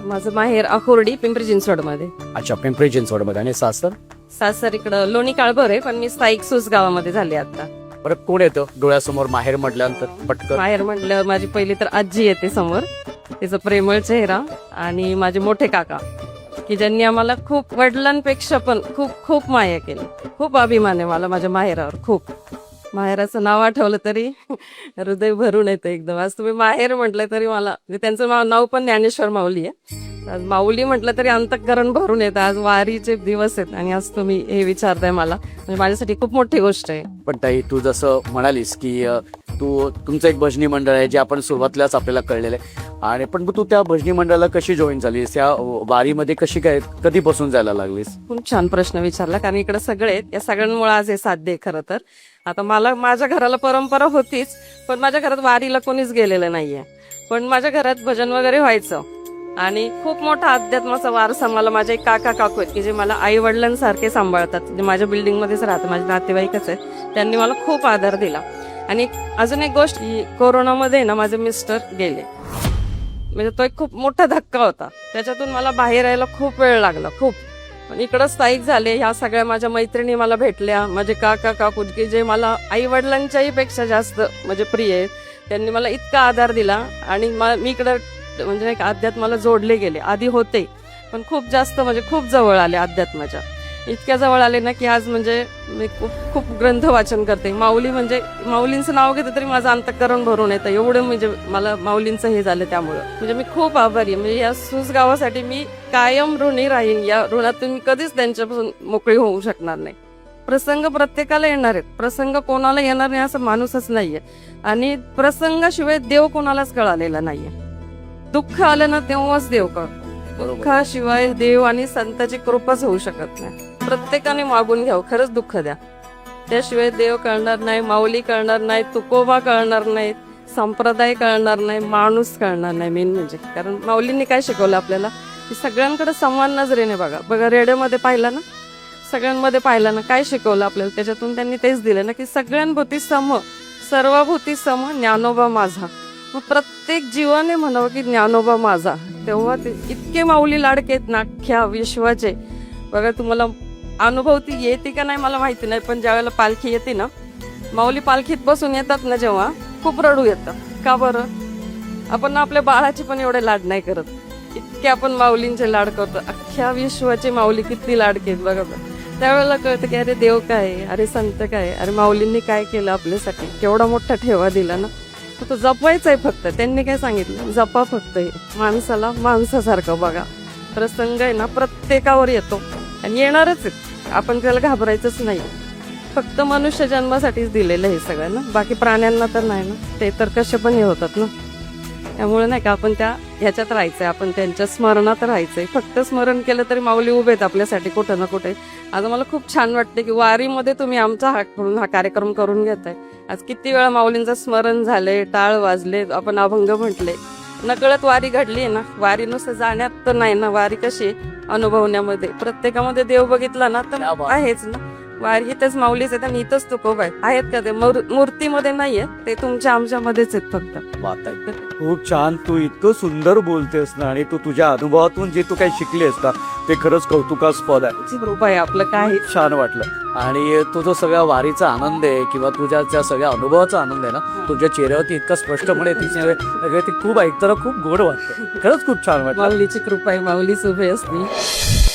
माझं माहेर अकोर्डी पिंपरी चिंचवडमध्ये. अच्छा, पिंपरी चिंचवडमध्ये. आणि सासर? सासर इकडं लोणी काळभर आहे, पण मी स्थायिक सूस गावामध्ये झाले आता. परत कोण येतं डोळ्यासमोर माहेर म्हटल्यानंतर पटकन? माहेर म्हटलं माझी पहिली तर आजी येते समोर, तिचा प्रेमळ चेहरा, आणि माझे मोठे काका की ज्यांनी आम्हाला खूप वडिलांपेक्षा पण खूप खूप माया केली. खूप अभिमान आहे मला माझ्या माहेरावर. खूप माहेराचं नाव आठवलं तरी हृदय भरून येतं एकदम. आज तुम्ही माहेर म्हटलं तरी मला, त्यांचं नाव पण ज्ञानेश्वर माऊली आहे. आज माऊली म्हटलं तरी अंतःकरण भरून येतं. आज वारीचे दिवस आहेत आणि आज तुम्ही हे विचारताय मला, म्हणजे माझ्यासाठी खूप मोठी गोष्ट आहे. पण ताई, तू जसं म्हणालीस की तुमचं एक भजनी मंडळ आहे जे आपण सुरुवातीलाच आपल्याला कळलेलं आहे, आणि पण तू त्या भजनी मंडळाला कशी जॉईन झालीस, त्या वारीमध्ये कशी काय, कधीपासून जायला लागलीस? खूप छान प्रश्न विचारला, कारण इकडे सगळे आहेत, या सगळ्यांमुळे आज हे साध्य आहे. खरं तर आता मला माझ्या घराला परंपरा होतीच, पण माझ्या घरात वारीला कोणीच गेलेलं नाहीये. पण माझ्या घरात भजन वगैरे व्हायचं, आणि खूप मोठा अध्यात्माचा वारसा मला माझे एक काका काकू आहेत की जे मला आई वडिलांसारखे सांभाळतात. जे माझ्या बिल्डिंगमध्येच राहतात, माझे नातेवाईकच आहेत, त्यांनी मला खूप आधार दिला. आणि अजून एक गोष्ट, कोरोनामध्ये ना माझे मिस्टर गेले, म्हणजे तो एक खूप मोठा धक्का होता. त्याच्यातून मला बाहेर यायला खूप वेळ लागला, खूप. पण इकडं स्थायिक झाले. ह्या सगळ्या माझ्या मैत्रिणी मला भेटल्या, माझे काका काकू की जे मला आई वडिलांच्याही पेक्षा जास्त म्हणजे प्रिय आहेत. त्यांनी मला इतका आधार दिला, आणि मी इकडं म्हणजे एक अध्यात्माला जोडले गेले. आधी होते, पण खूप जास्त म्हणजे खूप जवळ आले अध्यात्माच्या. इतक्या जवळ आले ना की आज म्हणजे मी खूप खूप ग्रंथ वाचन करते. माऊली म्हणजे माऊलींचं नाव घेते तरी माझं अंतःकरण भरून येतं, एवढं म्हणजे मला माऊलींचं हे झालं. त्यामुळं म्हणजे मी खूप आभारी आहे. म्हणजे या सूस गावासाठी मी कायम ऋणी राहीन. या ऋणातून मी कधीच त्यांच्यापासून मोकळी होऊ शकणार नाही. प्रसंग प्रत्येकाला येणार आहेत, प्रसंग कोणाला येणार नाही असं माणूसच नाहीये, आणि प्रसंगाशिवाय देव कोणालाच कळालेला नाहीये. दुःख आलं ना तेव्हाच देव कळतो. दुःखाशिवाय देव आणि संताची कृपाच होऊ शकत नाही. प्रत्येकाने मागून घ्यावं, खरंच दुःख द्या, त्याशिवाय देव कळणार नाही, माऊली कळणार नाही, तुकोबा कळणार नाहीत, संप्रदाय कळणार नाही, माणूस कळणार नाही. मेन म्हणजे कारण माऊलींनी काय शिकवलं आपल्याला की सगळ्यांकडे समान नजरेने बघा. बघा रेडिओमध्ये पाहिलं ना, सगळ्यांमध्ये पाहिलं ना, काय शिकवलं आपल्याला त्याच्यातून? त्यांनी तेच दिलं ना की सगळ्यांभूती सम, सर्वभूती सम, ज्ञानोबा माझा. मग प्रत्येक जीवाने म्हणावं की ज्ञानोबा माझा. तेव्हा ते इतके माऊली लाडके आहेत ना अख्ख्या विश्वाचे. बघा, तुम्हाला अनुभव ती येते का नाही मला माहिती नाही, पण ज्यावेळेला पालखी येते ना, माऊली पालखीत बसून येतात ना जेव्हा, खूप रडू येतं. का बरं? आपण आपल्या बाळाची पण एवढे लाड नाही करत, इतके आपण माऊलींचे लाड करतो. अख्ख्या विश्वाचे माऊली किती लाडके आहेत बघा. त्यावेळेला कळतं की अरे देव काय आहे, अरे संत काय आहे, अरे माऊलींनी काय केलं आपल्यासाठी, केवढा मोठा ठेवा दिला ना. तो जपवायचा आहे फक्त. त्यांनी काय सांगितलं? जपा फक्त. माणसाला माणसासारखं बघा. प्रसंग आहे ना प्रत्येकावर येतो आणि येणारच आहे, आपण त्याला घाबरायचंच नाही. फक्त मनुष्य जन्मासाठीच दिलेलं आहे सगळं ना, बाकी प्राण्यांना तर नाही ना, ते तर कसे पण हे होतात ना. त्यामुळे नाही का आपण ह्याच्यात राहायचंय, आपण त्यांच्या स्मरणात राहायचंय. फक्त स्मरण केलं तरी माऊली उभे आहेत आपल्यासाठी कुठं ना कुठे. आज मला खूप छान वाटते की वारीमध्ये तुम्ही आमचा हा कार्यक्रम करून घेताय. आज किती वेळा माऊलींचं स्मरण झालंय, टाळ वाजले, आपण अभंग म्हटले, नकळत वारी घडली ना. वारी नुसतं जाण्यात तर नाही ना, वारी कशी अनुभवण्यामध्ये. प्रत्येकामध्ये देव बघितला ना तर आहेच ना. वारी इथेच माऊलीच आहेत आणि इथंच तुकोबा आहेत का? ते मूर्तीमध्ये नाहीये, ते तुमच्या आमच्यामध्येच आहेत फक्त. खूप छान. तू इतकं सुंदर बोलतेस ना, आणि तू तुझ्या अनुभवातून जे तू काही शिकलीस ना, ते खरंच कौतुकास्पद आहे. कृपा आहे आपलं. काय छान वाटलं. आणि तो जो सगळ्या वारीचा आनंद आहे किंवा तुझ्या त्या सगळ्या अनुभवाचा आनंद आहे ना, तुझ्या चेहऱ्यावरती इतका स्पष्टपणे ते खूप ऐकताना खूप गोड वाटतं. खरंच खूप छान वाटतं. माऊलीची कृपा आहे, माऊलीच उभे असते.